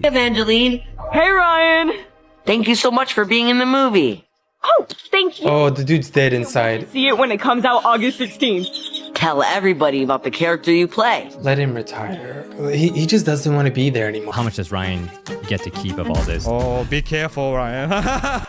Evangeline. Hey, Ryan. Thank you so much for being in the movie. Oh, thank you. Oh, the dude's dead inside. See it when it comes out August 16th. Tell everybody about the character you play. Let him retire. He just doesn't want to be there anymore. How much does Ryan get to keep of all this? Oh, be careful, Ryan.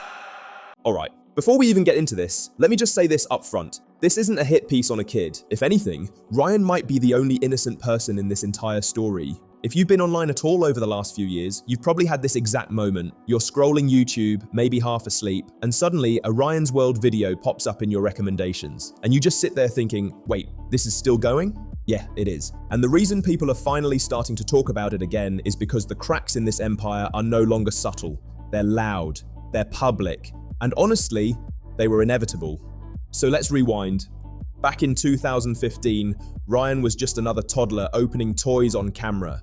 Alright, before we even get into this, let me just say this up front. This isn't a hit piece on a kid. If anything, Ryan might be the only innocent person in this entire story. If you've been online at all over the last few years, you've probably had this exact moment. You're scrolling YouTube, maybe half asleep, and suddenly a Ryan's World video pops up in your recommendations. And you just sit there thinking, wait, this is still going? Yeah, it is. And the reason people are finally starting to talk about it again is because the cracks in this empire are no longer subtle. They're loud, they're public, and honestly, they were inevitable. So let's rewind. Back in 2015, Ryan was just another toddler opening toys on camera.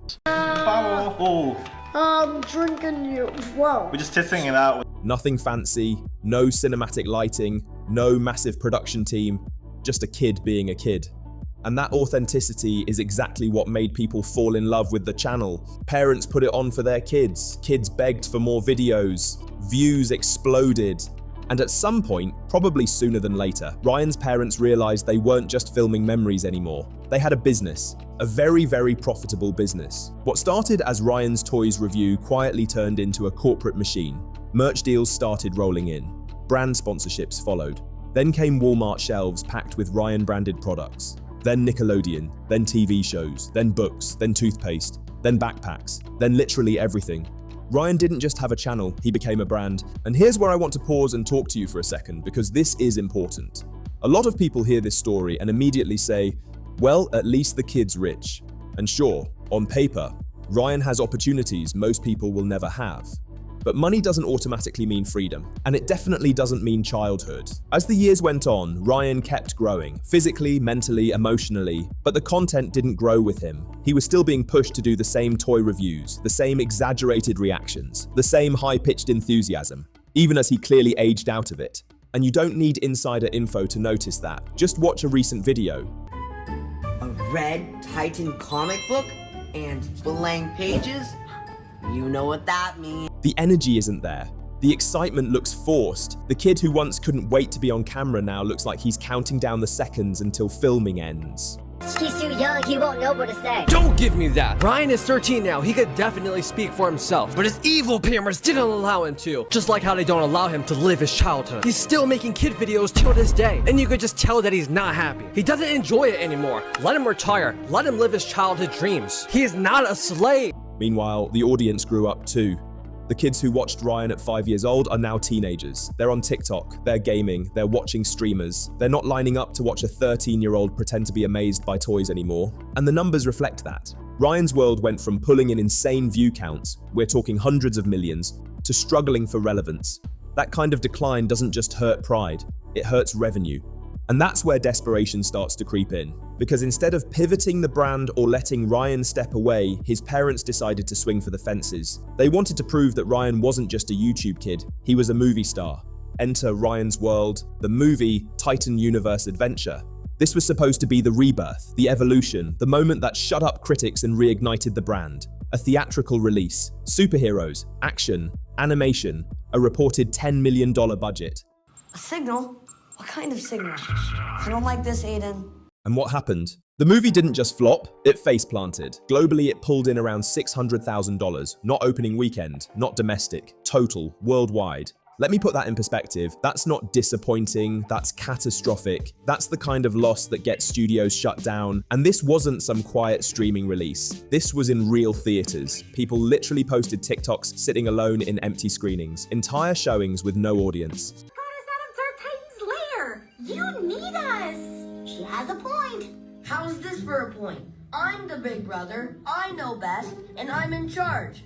I'm drinking you. Whoa. We're just testing it out. Nothing fancy, no cinematic lighting, no massive production team, just a kid being a kid. And that authenticity is exactly what made people fall in love with the channel. Parents put it on for their kids begged for more videos, views exploded. And at some point, probably sooner than later, Ryan's parents realized they weren't just filming memories anymore. They had a business, a very, very profitable business. What started as Ryan's Toys review quietly turned into a corporate machine. Merch deals started rolling in. Brand sponsorships followed. Then came Walmart shelves packed with Ryan-branded products. Then Nickelodeon, then TV shows, then books, then toothpaste, then backpacks, then literally everything. Ryan didn't just have a channel, he became a brand. And here's where I want to pause and talk to you for a second, because this is important. A lot of people hear this story and immediately say, well, at least the kid's rich. And sure, on paper, Ryan has opportunities most people will never have. But money doesn't automatically mean freedom, and it definitely doesn't mean childhood. As the years went on, Ryan kept growing, physically, mentally, emotionally, but the content didn't grow with him. He was still being pushed to do the same toy reviews, the same exaggerated reactions, the same high-pitched enthusiasm, even as he clearly aged out of it. And you don't need insider info to notice that. Just watch a recent video. A red Titan comic book and blank pages? You know what that means. The energy isn't there. The excitement looks forced. The kid who once couldn't wait to be on camera now looks like he's counting down the seconds until filming ends. He's too young, he won't know what to say. Don't give me that! Ryan is 13 now, he could definitely speak for himself, but his evil parents didn't allow him to. Just like how they don't allow him to live his childhood. He's still making kid videos till this day, and you could just tell that he's not happy. He doesn't enjoy it anymore. Let him retire. Let him live his childhood dreams. He is not a slave. Meanwhile, the audience grew up too. The kids who watched Ryan at 5 years old are now teenagers. They're on TikTok, they're gaming, they're watching streamers. They're not lining up to watch a 13-year-old pretend to be amazed by toys anymore. And the numbers reflect that. Ryan's World went from pulling in insane view counts, we're talking hundreds of millions, to struggling for relevance. That kind of decline doesn't just hurt pride, it hurts revenue. And that's where desperation starts to creep in. Because instead of pivoting the brand or letting Ryan step away, his parents decided to swing for the fences. They wanted to prove that Ryan wasn't just a YouTube kid, he was a movie star. Enter Ryan's World, the movie Titan Universe Adventure. This was supposed to be the rebirth, the evolution, the moment that shut up critics and reignited the brand. A theatrical release, superheroes, action, animation, a reported $10 million budget. A signal? What kind of signal? I don't like this, Aiden. And what happened? The movie didn't just flop, it face-planted. Globally, it pulled in around $600,000, not opening weekend, not domestic, total, worldwide. Let me put that in perspective. That's not disappointing, that's catastrophic. That's the kind of loss that gets studios shut down. And this wasn't some quiet streaming release. This was in real theaters. People literally posted TikToks sitting alone in empty screenings, entire showings with no audience. You need us! She has a point. How's this for a point? I'm the big brother, I know best, and I'm in charge.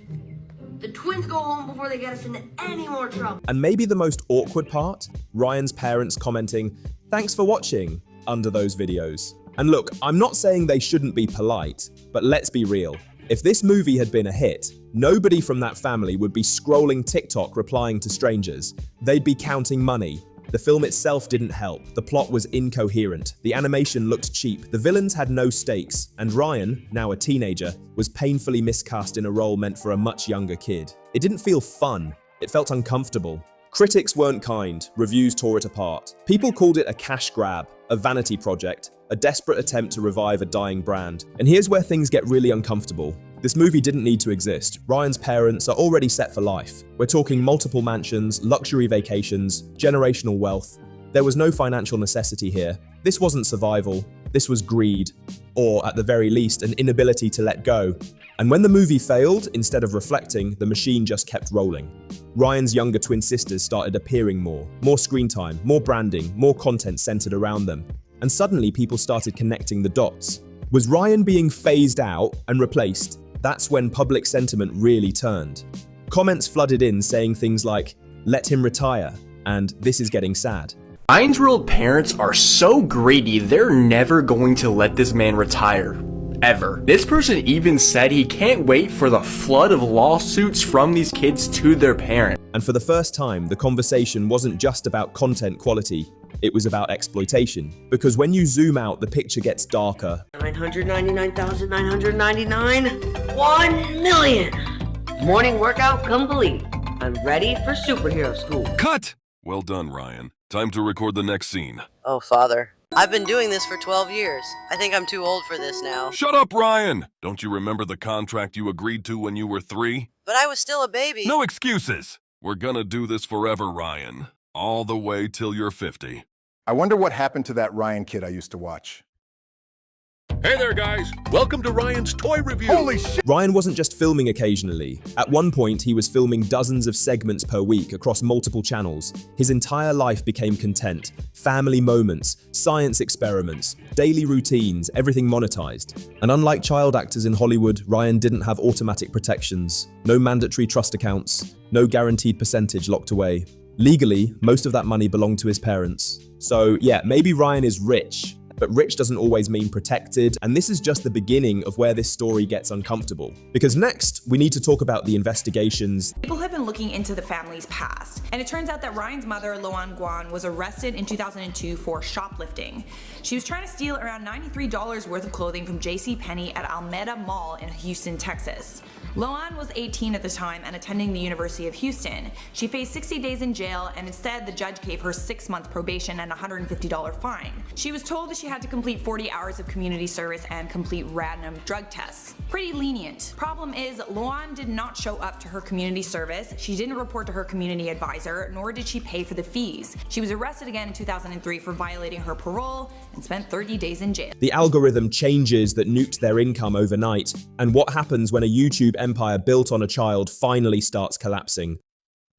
The twins go home before they get us into any more trouble. And maybe the most awkward part? Ryan's parents commenting, "Thanks for watching," under those videos. And look, I'm not saying they shouldn't be polite, but let's be real. If this movie had been a hit, nobody from that family would be scrolling TikTok replying to strangers. They'd be counting money. The film itself didn't help. The plot was incoherent. The animation looked cheap. The villains had no stakes. And Ryan, now a teenager, was painfully miscast in a role meant for a much younger kid. It didn't feel fun. It felt uncomfortable. Critics weren't kind. Reviews tore it apart. People called it a cash grab, a vanity project, a desperate attempt to revive a dying brand. And here's where things get really uncomfortable. This movie didn't need to exist. Ryan's parents are already set for life. We're talking multiple mansions, luxury vacations, generational wealth. There was no financial necessity here. This wasn't survival. This was greed. Or, at the very least, an inability to let go. And when the movie failed, instead of reflecting, the machine just kept rolling. Ryan's younger twin sisters started appearing more screen time, more branding, more content centered around them. And suddenly people started connecting the dots. Was Ryan being phased out and replaced? That's when public sentiment really turned. Comments flooded in saying things like, "Let him retire," and "This is getting sad." Ryan's real parents are so greedy, they're never going to let this man retire. Ever. This person even said he can't wait for the flood of lawsuits from these kids to their parents. And for the first time, the conversation wasn't just about content quality, it was about exploitation. Because when you zoom out, the picture gets darker. 999,999. 1 million. Morning workout complete. I'm ready for superhero school. Cut! Well done, Ryan. Time to record the next scene. Oh, Father. I've been doing this for 12 years. I think I'm too old for this now. Shut up, Ryan! Don't you remember the contract you agreed to when you were 3? But I was still a baby. No excuses! We're gonna do this forever, Ryan. All the way till you're 50. I wonder what happened to that Ryan kid I used to watch. Hey there, guys. Welcome to Ryan's Toy Review. Holy shit! Ryan wasn't just filming occasionally. At one point, he was filming dozens of segments per week across multiple channels. His entire life became content. Family moments, science experiments, daily routines, everything monetized. And unlike child actors in Hollywood, Ryan didn't have automatic protections. No mandatory trust accounts. No guaranteed percentage locked away. Legally, most of that money belonged to his parents. So yeah, maybe Ryan is rich, but rich doesn't always mean protected, and this is just the beginning of where this story gets uncomfortable. Because next, we need to talk about the investigations. People have been looking into the family's past, and it turns out that Ryan's mother, Loan Guan, was arrested in 2002 for shoplifting. She was trying to steal around $93 worth of clothing from JCPenney at Alameda Mall in Houston, Texas. Loan was 18 at the time and attending the University of Houston. She faced 60 days in jail, and instead the judge gave her 6 months probation and a $150 fine. She was told that she had to complete 40 hours of community service and complete random drug tests. Pretty lenient. Problem is, Loan did not show up to her community service, she didn't report to her community advisor, nor did she pay for the fees. She was arrested again in 2003 for violating her parole and spent 30 days in jail. The algorithm changes that nuked their income overnight, and what happens when a YouTube empire built on a child finally starts collapsing.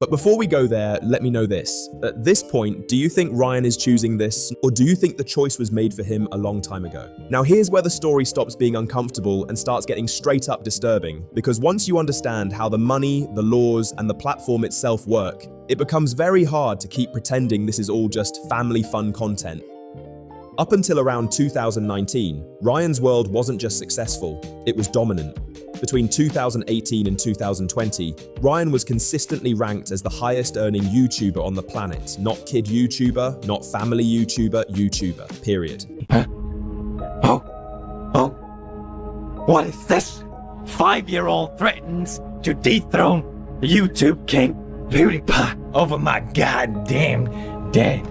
But before we go there, let me know this. At this point, do you think Ryan is choosing this, or do you think the choice was made for him a long time ago? Now here's where the story stops being uncomfortable and starts getting straight up disturbing, because once you understand how the money, the laws, and the platform itself work, it becomes very hard to keep pretending this is all just family fun content. Up until around 2019, Ryan's world wasn't just successful, it was dominant. Between 2018 and 2020, Ryan was consistently ranked as the highest earning YouTuber on the planet. Not kid YouTuber, not family YouTuber, period. Huh? Oh, what is this? 5-year-old threatens to dethrone YouTube king PewDiePie over my goddamn dead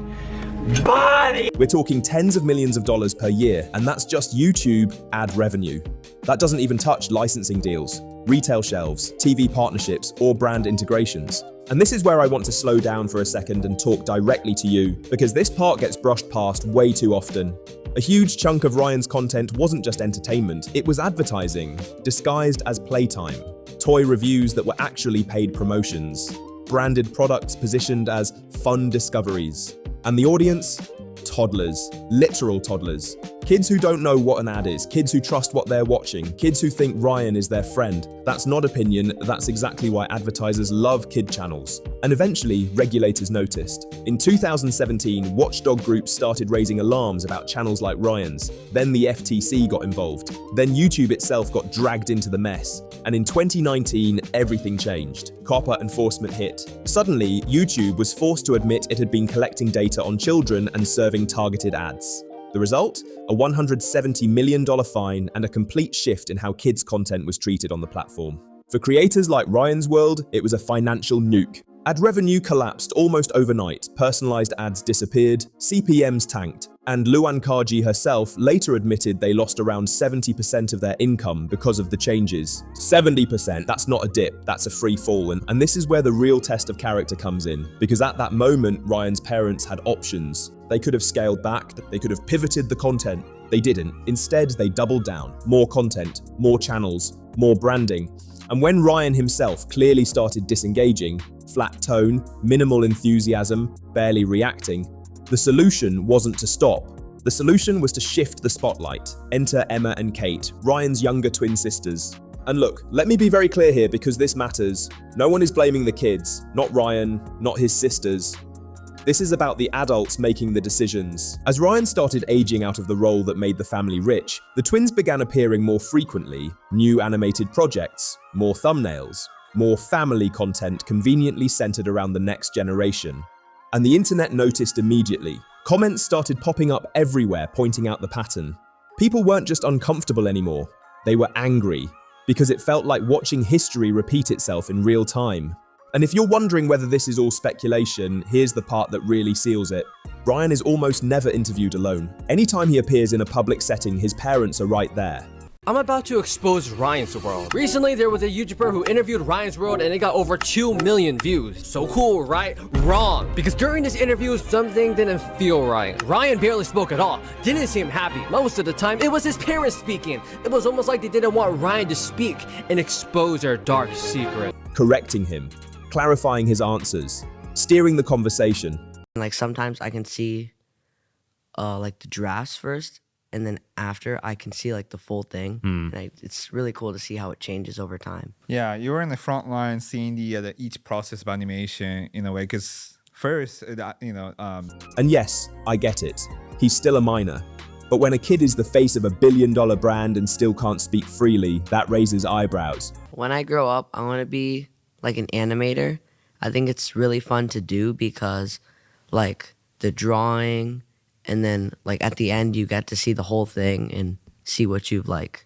body. We're talking tens of millions of dollars per year, and that's just YouTube ad revenue. That doesn't even touch licensing deals, retail shelves, TV partnerships, or brand integrations. And this is where I want to slow down for a second and talk directly to you, because this part gets brushed past way too often. A huge chunk of Ryan's content wasn't just entertainment, it was advertising, disguised as playtime, toy reviews that were actually paid promotions, branded products positioned as fun discoveries. And the audience? Toddlers, literal toddlers. Kids who don't know what an ad is, kids who trust what they're watching, kids who think Ryan is their friend. That's not opinion, that's exactly why advertisers love kid channels. And eventually, regulators noticed. In 2017, watchdog groups started raising alarms about channels like Ryan's. Then the FTC got involved. Then YouTube itself got dragged into the mess. And in 2019, everything changed. COPPA enforcement hit. Suddenly, YouTube was forced to admit it had been collecting data on children and serving targeted ads. The result? A $170 million fine and a complete shift in how kids' content was treated on the platform. For creators like Ryan's World, it was a financial nuke. Ad revenue collapsed almost overnight, personalized ads disappeared, CPMs tanked, and Luan Kaji herself later admitted they lost around 70% of their income because of the changes. 70%, that's not a dip, that's a free fall, and this is where the real test of character comes in, because at that moment, Ryan's parents had options. They could have scaled back, they could have pivoted the content. They didn't. Instead, they doubled down. More content, more channels, more branding. And when Ryan himself clearly started disengaging, flat tone, minimal enthusiasm, barely reacting, the solution wasn't to stop. The solution was to shift the spotlight. Enter Emma and Kate, Ryan's younger twin sisters. And look, let me be very clear here because this matters. No one is blaming the kids, not Ryan, not his sisters. This is about the adults making the decisions. As Ryan started aging out of the role that made the family rich, the twins began appearing more frequently, new animated projects, more thumbnails, more family content conveniently centered around the next generation. And the internet noticed immediately. Comments started popping up everywhere pointing out the pattern. People weren't just uncomfortable anymore, they were angry, because it felt like watching history repeat itself in real time. And if you're wondering whether this is all speculation, here's the part that really seals it. Ryan is almost never interviewed alone. Anytime he appears in a public setting, his parents are right there. I'm about to expose Ryan's World. Recently, there was a YouTuber who interviewed Ryan's World and it got over 2 million views. So cool, right? Wrong. Because during this interview, something didn't feel right. Ryan barely spoke at all, didn't seem happy. Most of the time, it was his parents speaking. It was almost like they didn't want Ryan to speak and expose their dark secret. Correcting him, clarifying his answers, steering the conversation. Like sometimes I can see like the drafts first, and then after I can see like the full thing. And it's really cool to see how it changes over time. Yeah, you were in the front line seeing the each process of animation in a way, because first, And yes, I get it. He's still a minor. But when a kid is the face of a billion-dollar brand and still can't speak freely, that raises eyebrows. When I grow up, I want to be like an animator. I think it's really fun to do because like the drawing, and then like at the end you get to see the whole thing and see what you've like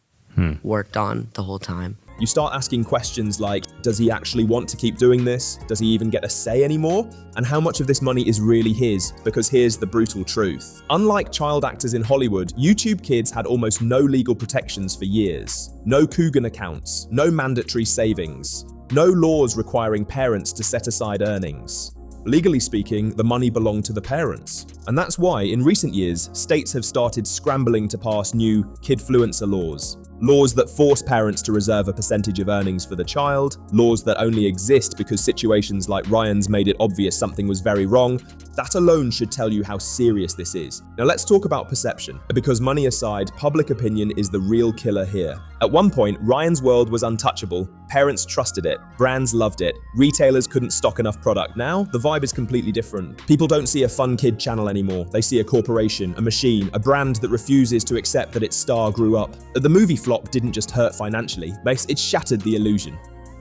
worked on the whole time. You start asking questions like, does he actually want to keep doing this? Does he even get a say anymore? And how much of this money is really his? Because here's the brutal truth. Unlike child actors in Hollywood, YouTube Kids had almost no legal protections for years. No Coogan accounts, no mandatory savings, no laws requiring parents to set aside earnings. Legally speaking, the money belonged to the parents. And that's why, in recent years, states have started scrambling to pass new kidfluencer laws. Laws that force parents to reserve a percentage of earnings for the child, laws that only exist because situations like Ryan's made it obvious something was very wrong. That alone should tell you how serious this is. Now let's talk about perception, because money aside, public opinion is the real killer here. At one point, Ryan's World was untouchable. Parents trusted it, brands loved it, retailers couldn't stock enough product. Now, the vibe is completely different. People don't see a fun kid channel anymore. They see a corporation, a machine, a brand that refuses to accept that its star grew up. The movie flop didn't just hurt financially, it shattered the illusion.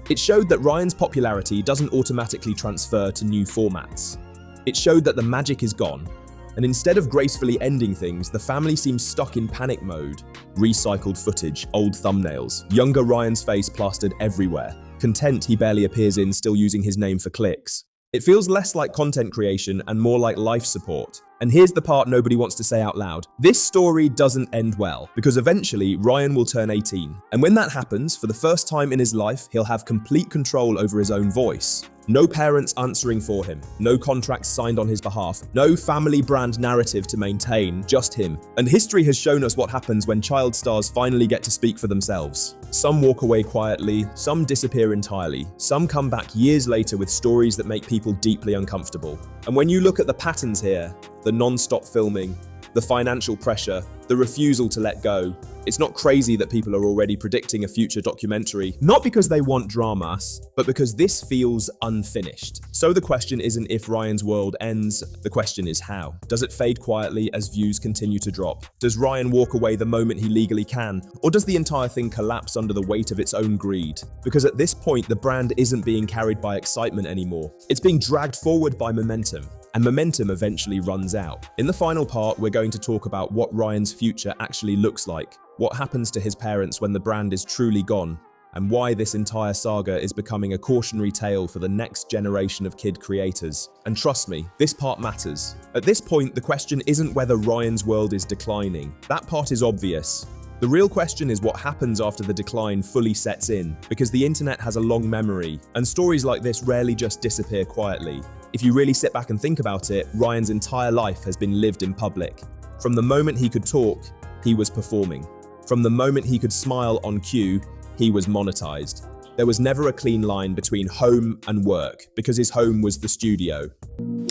It showed that Ryan's popularity doesn't automatically transfer to new formats. It showed that the magic is gone, and instead of gracefully ending things, the family seems stuck in panic mode. Recycled footage, old thumbnails, younger Ryan's face plastered everywhere, content he barely appears in, still using his name for clicks. It feels less like content creation and more like life support. And here's the part nobody wants to say out loud. This story doesn't end well, because eventually Ryan will turn 18. And when that happens, for the first time in his life, he'll have complete control over his own voice. No parents answering for him, no contracts signed on his behalf, no family brand narrative to maintain, just him. And history has shown us what happens when child stars finally get to speak for themselves. Some walk away quietly, some disappear entirely, some come back years later with stories that make people deeply uncomfortable. And when you look at the patterns here, the non-stop filming, The financial pressure, the refusal to let go. It's not crazy that people are already predicting a future documentary, not because they want dramas, but because this feels unfinished. So the question isn't if Ryan's world ends, the question is how. Does it fade quietly as views continue to drop? Does Ryan walk away the moment he legally can? Or does the entire thing collapse under the weight of its own greed? Because at this point, the brand isn't being carried by excitement anymore. It's being dragged forward by momentum. And momentum eventually runs out. In the final part, we're going to talk about what Ryan's future actually looks like, what happens to his parents when the brand is truly gone, and why this entire saga is becoming a cautionary tale for the next generation of kid creators. And trust me, this part matters. At this point, the question isn't whether Ryan's world is declining. That part is obvious. The real question is what happens after the decline fully sets in, because the internet has a long memory, and stories like this rarely just disappear quietly. If you really sit back and think about it, Ryan's entire life has been lived in public. From the moment he could talk, he was performing. From the moment he could smile on cue, he was monetized. There was never a clean line between home and work, because his home was the studio.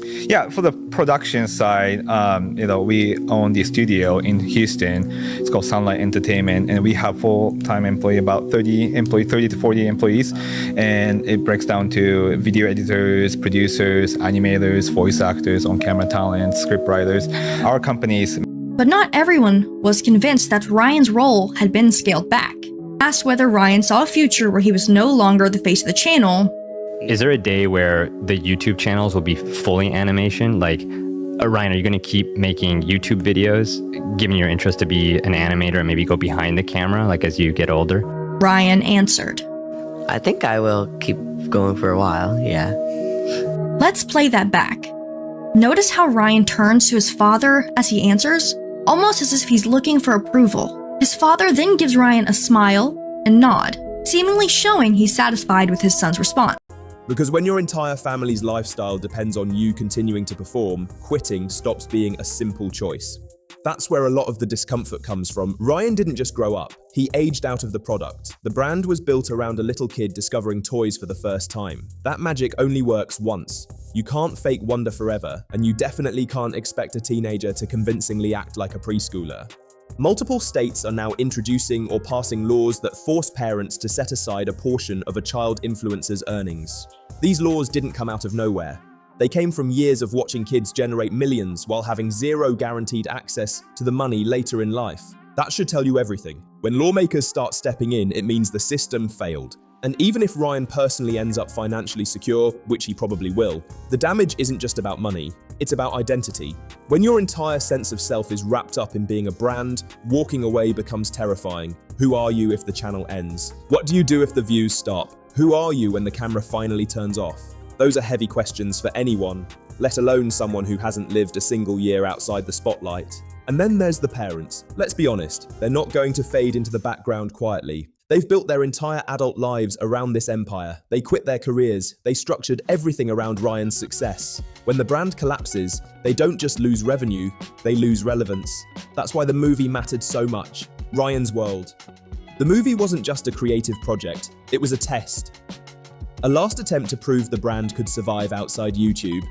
Yeah, for the production side, we own the studio in Houston. It's called Sunlight Entertainment, and we have full-time employee, about 30 to 40 employees, and it breaks down to video editors, producers, animators, voice actors, on-camera talent, script writers. Our company's. But not everyone was convinced that Ryan's role had been scaled back. Asked whether Ryan saw a future where he was no longer the face of the channel. Is there a day where the YouTube channels will be fully animation? Like, Ryan, are you going to keep making YouTube videos, given your interest to be an animator and maybe go behind the camera, like as you get older? Ryan answered, I think I will keep going for a while, yeah. Let's play that back. Notice how Ryan turns to his father as he answers, almost as if he's looking for approval. His father then gives Ryan a smile and nod, seemingly showing he's satisfied with his son's response. Because when your entire family's lifestyle depends on you continuing to perform, quitting stops being a simple choice. That's where a lot of the discomfort comes from. Ryan didn't just grow up, he aged out of the product. The brand was built around a little kid discovering toys for the first time. That magic only works once. You can't fake wonder forever, and you definitely can't expect a teenager to convincingly act like a preschooler. Multiple states are now introducing or passing laws that force parents to set aside a portion of a child influencer's earnings. These laws didn't come out of nowhere. They came from years of watching kids generate millions while having zero guaranteed access to the money later in life. That should tell you everything. When lawmakers start stepping in, it means the system failed. And even if Ryan personally ends up financially secure, which he probably will, the damage isn't just about money, it's about identity. When your entire sense of self is wrapped up in being a brand, walking away becomes terrifying. Who are you if the channel ends? What do you do if the views stop? Who are you when the camera finally turns off? Those are heavy questions for anyone, let alone someone who hasn't lived a single year outside the spotlight. And then there's the parents. Let's be honest, they're not going to fade into the background quietly. They've built their entire adult lives around this empire. They quit their careers. They structured everything around Ryan's success. When the brand collapses, they don't just lose revenue, they lose relevance. That's why the movie mattered so much. Ryan's World. The movie wasn't just a creative project, it was a test. A last attempt to prove the brand could survive outside YouTube.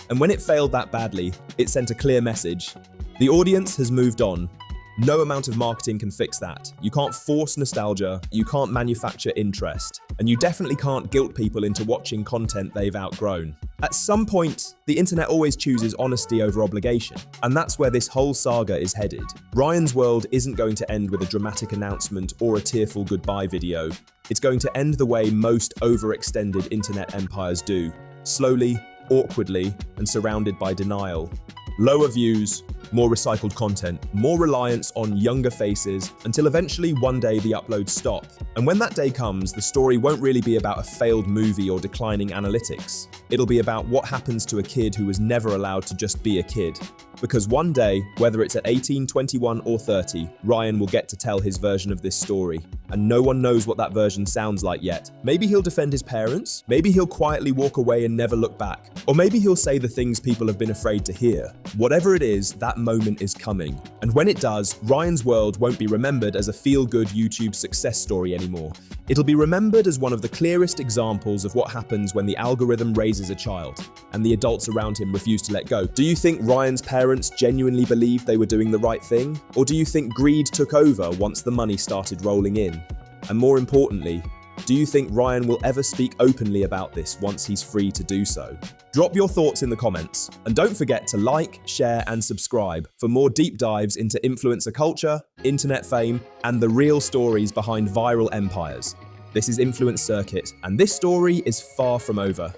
And when it failed that badly, it sent a clear message. The audience has moved on. No amount of marketing can fix that. You can't force nostalgia, you can't manufacture interest, and you definitely can't guilt people into watching content they've outgrown. At some point, the internet always chooses honesty over obligation, and that's where this whole saga is headed. Ryan's World isn't going to end with a dramatic announcement or a tearful goodbye video. It's going to end the way most overextended internet empires do, slowly, awkwardly, and surrounded by denial. Lower views, more recycled content, more reliance on younger faces, until eventually one day the uploads stop. And when that day comes, the story won't really be about a failed movie or declining analytics. It'll be about what happens to a kid who was never allowed to just be a kid. Because one day, whether it's at 18, 21, or 30, Ryan will get to tell his version of this story. And no one knows what that version sounds like yet. Maybe he'll defend his parents, maybe he'll quietly walk away and never look back, or maybe he'll say the things people have been afraid to hear. Whatever it is, that that moment is coming. And when it does, Ryan's world won't be remembered as a feel-good YouTube success story anymore. It'll be remembered as one of the clearest examples of what happens when the algorithm raises a child, and the adults around him refuse to let go. Do you think Ryan's parents genuinely believed they were doing the right thing? Or do you think greed took over once the money started rolling in? And more importantly, do you think Ryan will ever speak openly about this once he's free to do so? Drop your thoughts in the comments, and don't forget to like, share, and subscribe for more deep dives into influencer culture, internet fame, and the real stories behind viral empires. This is Influence Circuit, and this story is far from over.